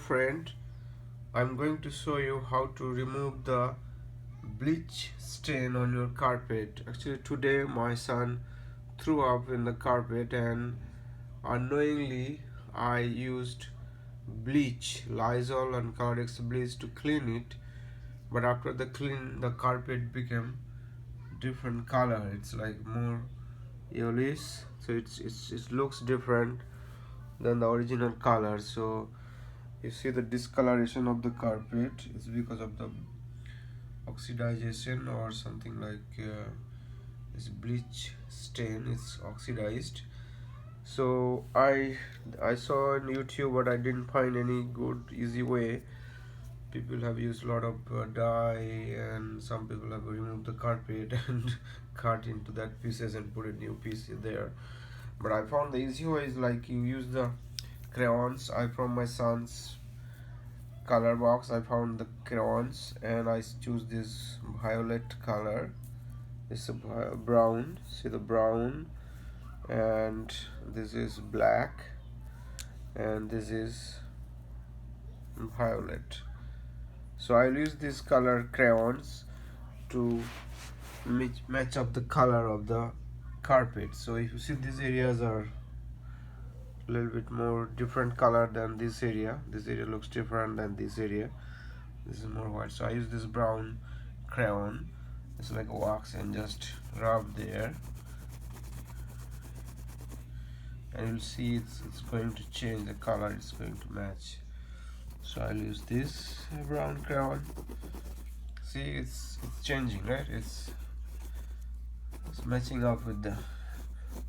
friend, I'm going to show you how to remove the bleach stain on your carpet. Actually today my son threw up in the carpet and unknowingly I used bleach, Lysol and Colorex bleach to clean it, but after the clean the carpet became different color. It's like more yellowish, so it looks different than the original color. So you see the discoloration of the carpet is because of the oxidization or something like this bleach stain is oxidized. So I saw on YouTube, but I didn't find any good easy way. People have used a lot of dye, and some people have removed the carpet and cut into that pieces and put a new piece there. But I found the easy way is like you use the crayons. I from my son's color box I found the crayons and I choose this violet color. It's a brown, see the brown, and this is black, and this is violet. So I'll use this color crayons to match up the color of the carpet. So if you see, these areas are a little bit more different color than this area. This area looks different than this area. This is more white. So I use this brown crayon. It's like wax and just rub there, and you'll see it's going to change the color. It's going to match. So I'll use this brown crayon. See, it's changing, right? It's matching up with the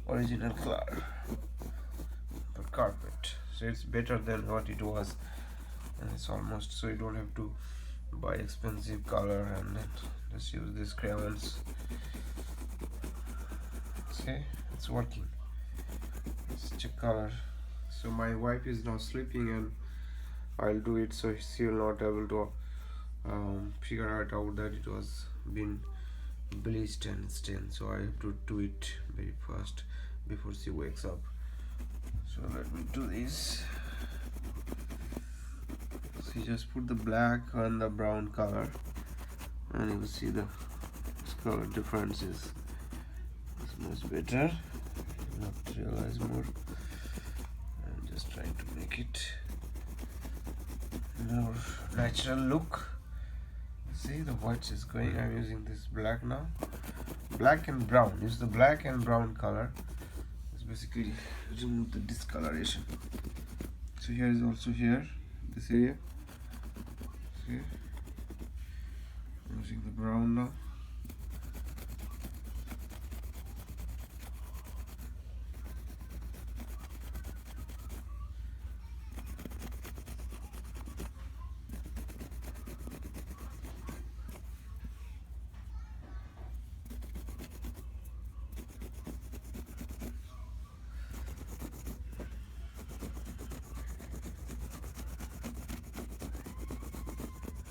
original color the carpet. So it's better than what it was, and it's almost, so you don't have to buy expensive color and then just use these crayons. See, it's working. Let's check color. So my wife is now sleeping and I'll do it, so she will not able to figure it out that it was been bleached and stained. So I have to do it very fast before she wakes up. So let me do this. So you just put the black on the brown color and you will see the color differences. It's much better. You have to realize more. I'm just trying to make it more natural look. See, the white is going. I'm using this black now. Black and brown. Use the black and brown color. It's basically remove the discoloration. So here is also here, this area. See, I'm using the brown now.